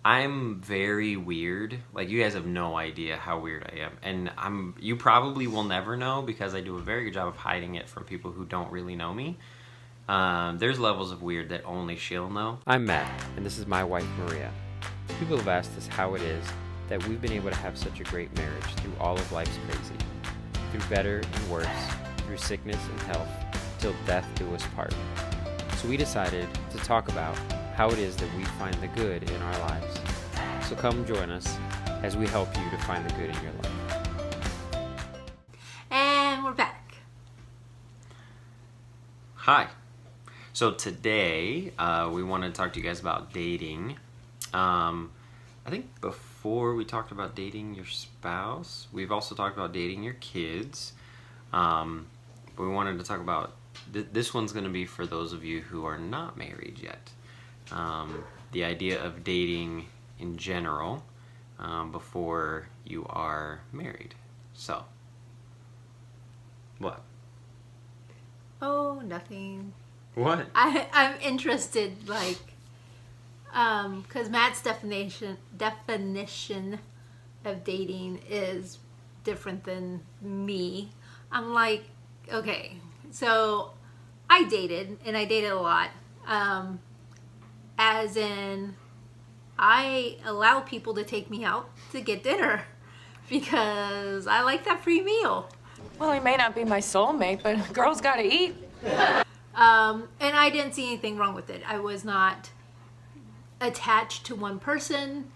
I'm very weird. Like, you guys have no idea how weird I am. And you probably will never know because I do a very good job of hiding it from people who don't really know me. There's levels of weird that only she'll know. I'm Matt, and this is my wife, Maria. People have asked us how it is that we've been able to have such a great marriage through all of life's crazy. Through better and worse, through sickness and health, till death do us part. So we decided to talk about how it is that we find the good in our lives. So come join us as we help you to find the good in your life. And we're back. Hi. So today we want to talk to you guys about dating. I think before we talked about dating your spouse, we've also talked about dating your kids. But we wanted to talk about, this one's going to be for those of you who are not married yet. The idea of dating in general before you are married. So, what? Oh, nothing. What? I'm interested, because Matt's definition of dating is different than me. I'm like, okay, so I dated, and I dated a lot. As in, I allow people to take me out to get dinner because I like that free meal. Well, he may not be my soulmate, but a girl's got to eat. And I didn't see anything wrong with it. I was not attached to one person.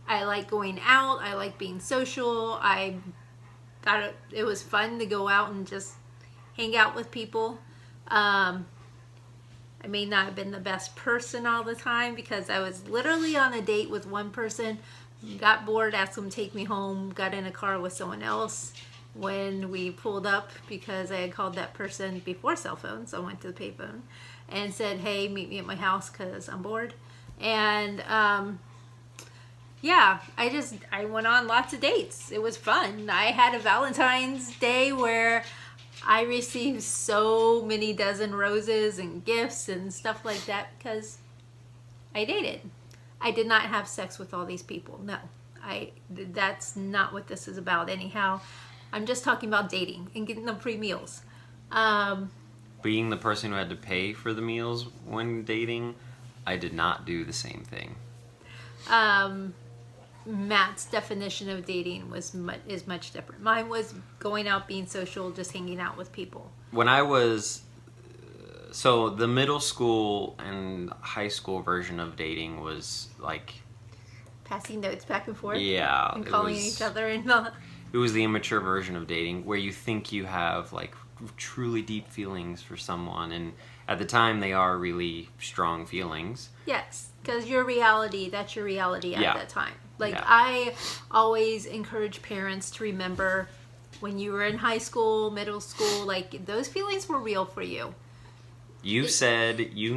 I like going out. I like being social. I thought it was fun to go out and just hang out with people. I may not have been the best person all the time because I was literally on a date with one person, got bored, asked them to take me home, got in a car with someone else. When we pulled up, because I had called that person before cell phones, so I went to the payphone and said, hey, meet me at my house because I'm bored. And yeah, I went on lots of dates. It was fun. I had a Valentine's Day where I received so many dozen roses and gifts and stuff like that because I dated. I did not have sex with all these people. No, that's not what this is about anyhow. I'm just talking about dating and getting them free meals. Being the person who had to pay for the meals when dating, I did not do the same thing. Matt's definition of dating is much different. Mine was going out, being social, just hanging out with people. When I was, so the middle school and high school version of dating was like, Passing notes back and forth. yeah, And calling each other and not. It was the immature version of dating where you think you have like truly deep feelings for someone, and at the time they are really strong feelings. Yes, because that's your reality at that time. Like, Yeah. I always encourage parents to remember when you were in high school, middle school, like, those feelings were real for you. You said you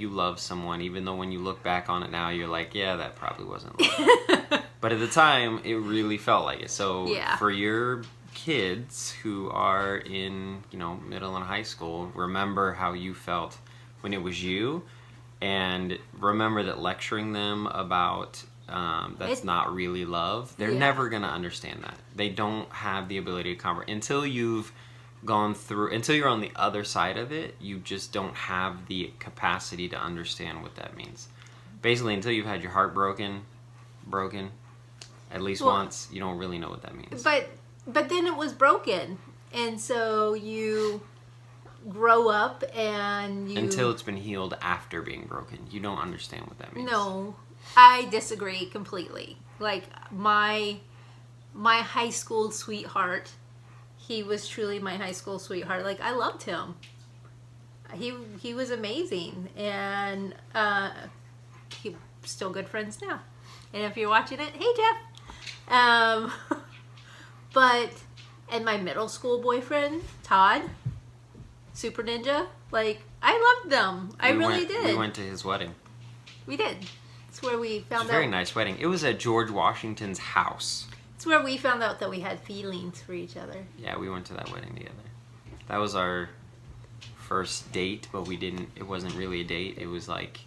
love someone, even though when you look back on it now, you're like, yeah, that probably wasn't love. But at the time, it really felt like it. So Yeah. for your kids who are in, middle and high school, remember how you felt when it was you, and remember that lecturing them about that's not really love, they're Yeah. never going to understand that. They don't have the ability to comprehend. Until you're on the other side of it, you just don't have the capacity to understand what that means. Basically, until you've had your heart broken at least once, you don't really know what that means. But then it was broken. And so you grow up and you... Until it's been healed after being broken. You don't understand what that means. No, I disagree completely. Like, my high school sweetheart, he was truly my high school sweetheart. Like, I loved him. He was amazing, and he's still good friends now. And if you're watching it, hey Jeff. And my middle school boyfriend, Todd, Super Ninja, like, I loved them. I really did. We went to his wedding. We did. It's where we found out. It was a very nice wedding. It was at George Washington's house. It's where we found out that we had feelings for each other. Yeah, we went to that wedding together. That was our first date, but it wasn't really a date. It was like,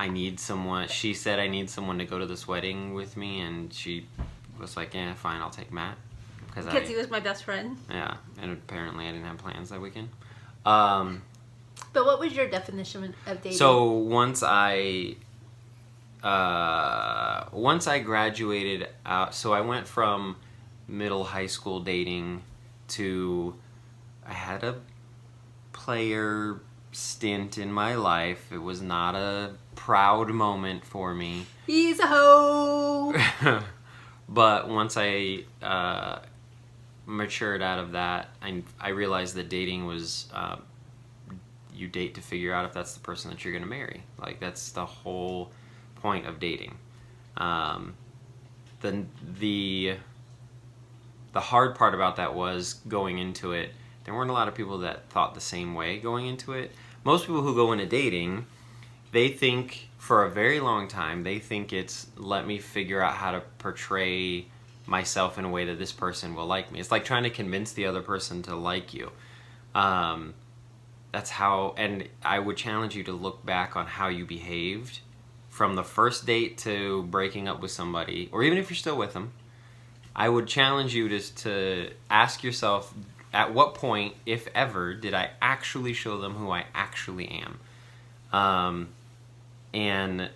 I need someone. She said I need someone to go to this wedding with me, and she was like, "Yeah, fine, I'll take Matt." Because he was my best friend. Yeah, and apparently I didn't have plans that weekend. But what was your definition of dating? So once I graduated out, so I went from middle high school dating to I had a player stint in my life. It was not a proud moment for me. He's a hoe. But once I matured out of that, I realized that dating was you date to figure out if that's the person that you're going to marry. Like, that's the whole point of dating. The hard part about that was going into it. There weren't a lot of people that thought the same way going into it. Most people who go into dating, they think for a very long time, they think it's let me figure out how to portray myself in a way that this person will like me. It's like trying to convince the other person to like you. That's how, and I would challenge you to look back on how you behaved from the first date to breaking up with somebody, or even if you're still with them. I would challenge you to ask yourself, at what point, if ever, did I actually show them who I actually am? And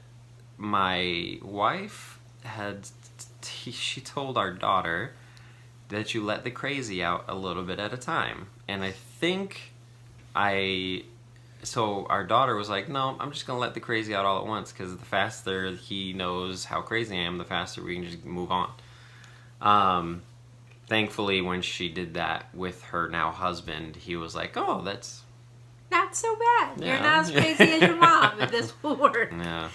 my wife she told our daughter that you let the crazy out a little bit at a time. And I think so our daughter was like, no, I'm just going to let the crazy out all at once, because the faster he knows how crazy I am, the faster we can just move on. Thankfully, when she did that with her now husband, he was like, oh, that's not so bad. Yeah. You're not as crazy as your mom, if this will work. Yeah.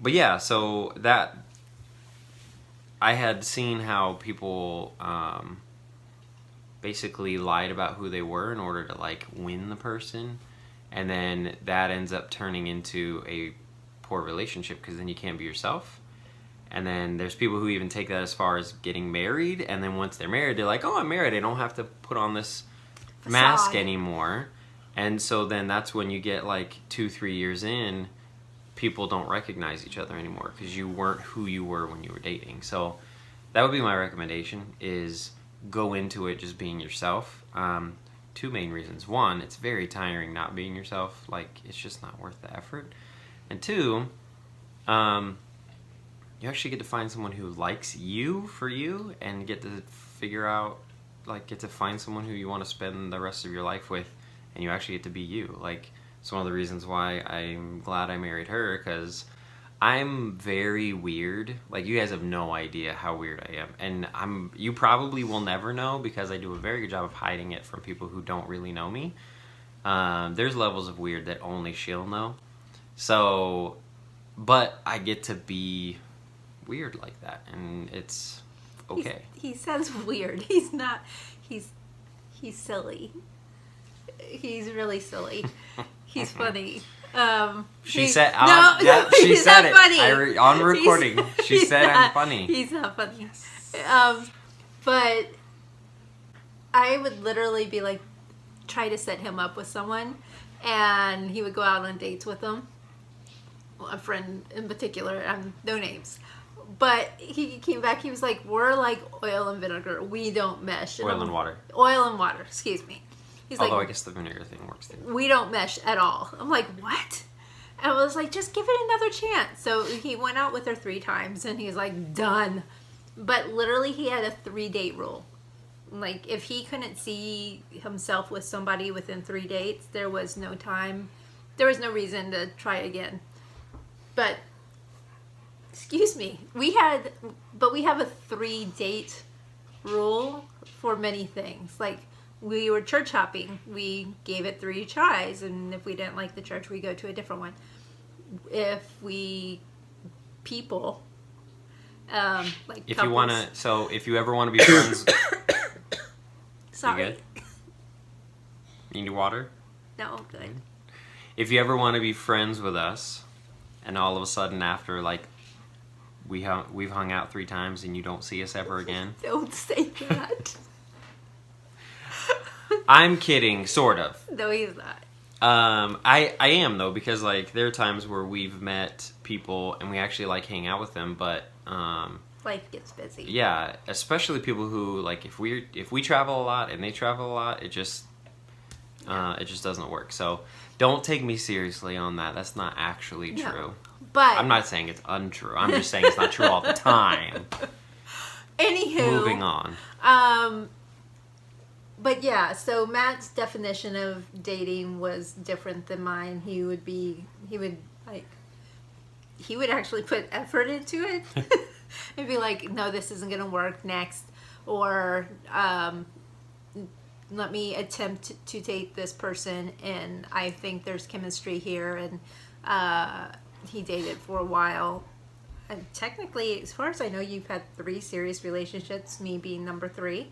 But yeah, so that I had seen how people basically lied about who they were in order to like win the person, and then that ends up turning into a poor relationship, because then you can't be yourself. And then there's people who even take that as far as getting married, and then once they're married, they're like, oh, I'm married, I don't have to put on this mask anymore. And so then that's when you get like 2-3 years in, people don't recognize each other anymore because you weren't who you were when you were dating. So that would be my recommendation, is go into it just being yourself. 2 main reasons. 1, it's very tiring not being yourself. Like, it's just not worth the effort. And 2, you actually get to find someone who likes you for you, and get to figure out, like, get to find someone who you want to spend the rest of your life with, and you actually get to be you. Like, it's one of the reasons why I'm glad I married her, because I'm very weird. Like, you guys have no idea how weird I am. And you probably will never know, because I do a very good job of hiding it from people who don't really know me. There's levels of weird that only she'll know. So, but I get to be weird like that, and it's okay. He says weird. He's not. He's silly. He's really silly. He's funny. She said, no, she he's said not it funny. on recording. She said not, I'm funny. He's not funny. But I would literally be like, try to set him up with someone, and he would go out on dates with them. A friend in particular, no names. But he came back, he was like, we're like oil and vinegar. We don't mesh. Oil and water. Oil and water, excuse me. He's Although like, I guess the vinegar thing works too. we don't mesh at all. I'm like, what? And I was like, just give it another chance. So he went out with her 3 times, and he's like, done. But literally, he had a 3-date rule. Like, if he couldn't see himself with somebody within 3 dates, there was no time. There was no reason to try again. But, excuse me, we have a 3-date rule for many things. Like, we were church hopping. We gave it 3 tries, and if we didn't like the church, we go to a different one. If like If couples. you want to, so if you ever want to be friends. Sorry. You good? You need water? No, good. If you ever want to be friends with us, and all of a sudden after, like, we've hung out 3 times and you don't see us ever again. Don't say that. I'm kidding, sort of. No, he's not. I am though, because like there are times where we've met people and we actually like hang out with them, but Life gets busy. yeah, especially people who like if we travel a lot and they travel a lot, it just doesn't work. So don't take me seriously on that. That's not actually No. true. But I'm not saying it's untrue. I'm just saying it's not true all the time. anywho, Moving on. But yeah, so Matt's definition of dating was different than mine. He would actually put effort into it and be like, no, this isn't going to work, next. Or let me attempt to date this person and I think there's chemistry here. And he dated for a while. And technically, as far as I know, you've had 3 serious relationships, me being number 3.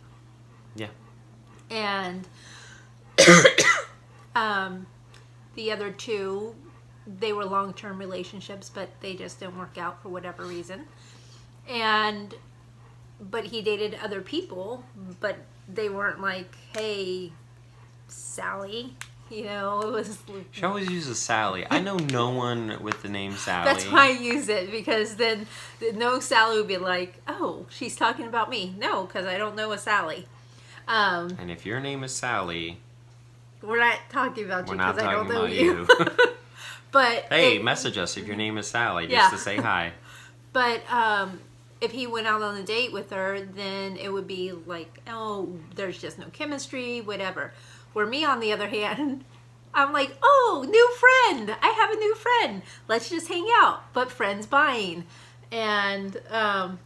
Yeah. And the other 2, they were long-term relationships, but they just didn't work out for whatever reason. But he dated other people, but they weren't like, hey, Sally. You know, it was... She always uses Sally. I know no one with the name Sally. That's why I use it, because then no Sally would be like, oh, she's talking about me. No, because I don't know a Sally. And if your name is Sally, We're not talking about you we're not because I don't talking know about you. you. But Hey, message us if your name is Sally, just Yeah. to say hi. But if he went out on a date with her, then it would be like, oh, there's just no chemistry, whatever. Where me, on the other hand, I'm like, oh, new friend. I have a new friend. Let's just hang out. But friends buying. And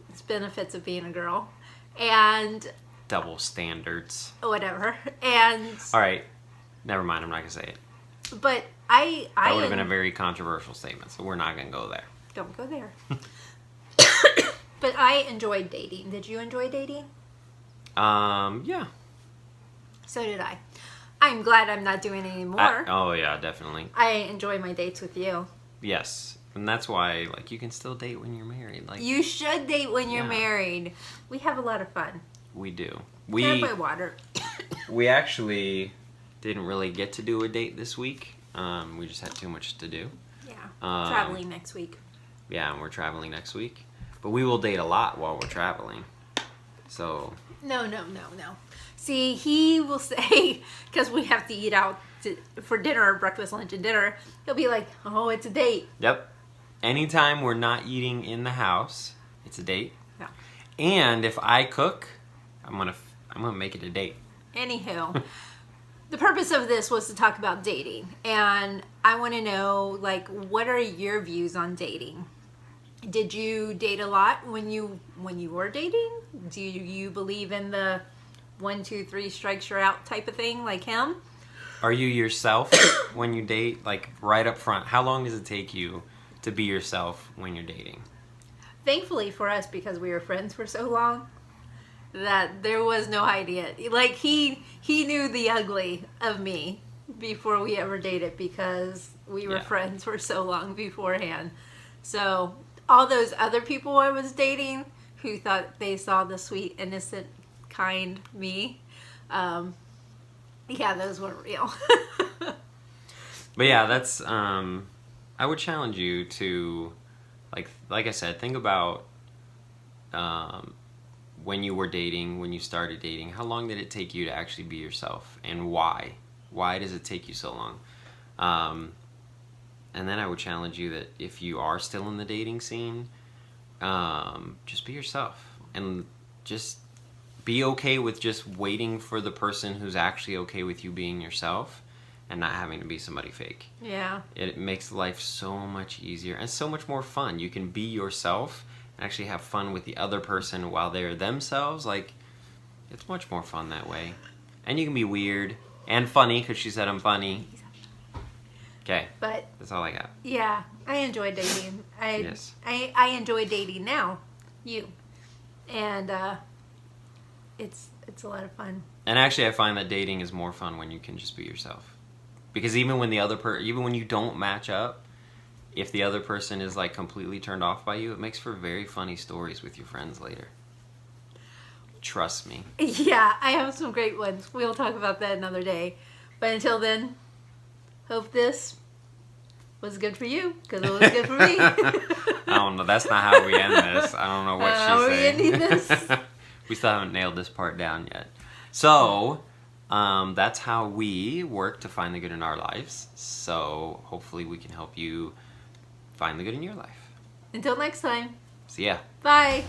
it's benefits of being a girl. And Double standards. whatever. And All right. Never mind. I'm not going to say it. but I That would have been a very controversial statement, so we're not going to go there. don't go there. But I enjoyed dating. Did you enjoy dating? Yeah. So did I. I'm glad I'm not doing it anymore. Oh, yeah, definitely. I enjoy my dates with you. Yes. And that's why, like, you can still date when you're married. Like, You should date when you're Yeah. married. We have a lot of fun. we do. Can I buy water? We actually didn't really get to do a date this week. We just had too much to do. Yeah. Um, Traveling next week. Yeah, and we're traveling next week. But we will date a lot while we're traveling. So, No. See, he will say, because we have to eat out for dinner, breakfast, lunch, and dinner, he'll be like, oh, it's a date. yep. Anytime we're not eating in the house, it's a date. No. And if I cook, I'm gonna make it a date. Anywho, the purpose of this was to talk about dating. And I want to know, like, what are your views on dating? Did you date a lot when you were dating? Do you believe in the 1, 2, 3 strikes you're out type of thing, like him? Are you yourself when you date? Like right up front, how long does it take you to be yourself when you're dating? Thankfully for us, because we were friends for so long, that there was no idea. Like he knew the ugly of me before we ever dated, because we were Yeah. friends for so long beforehand. So all those other people I was dating who thought they saw the sweet, innocent, kind me, yeah, those weren't real. But yeah, that's I would challenge you to like I said, think about when you were dating, when you started dating, how long did it take you to actually be yourself, and why? Why does it take you so long? And then I would challenge you that if you are still in the dating scene, just be yourself, and just be okay with just waiting for the person who's actually okay with you being yourself and not having to be somebody fake. Yeah. It makes life so much easier and so much more fun. You can be yourself and actually have fun with the other person while they're themselves. Like, it's much more fun that way. And you can be weird and funny, because she said I'm funny. Okay, But that's all I got. yeah, I enjoy dating. Yes. I enjoy dating now. You. And it's a lot of fun. And actually, I find that dating is more fun when you can just be yourself. Because even when even when you don't match up, if the other person is like completely turned off by you, it makes for very funny stories with your friends later. Trust me. Yeah, I have some great ones. We'll talk about that another day. But until then, Hope this was good for you, because it was good for me. I don't know. That's not how we end this. I don't know what How she's are we saying. ending this? We still haven't nailed this part down yet. So, that's how we work to find the good in our lives. So, hopefully we can help you find the good in your life. Until next time. See ya. Bye.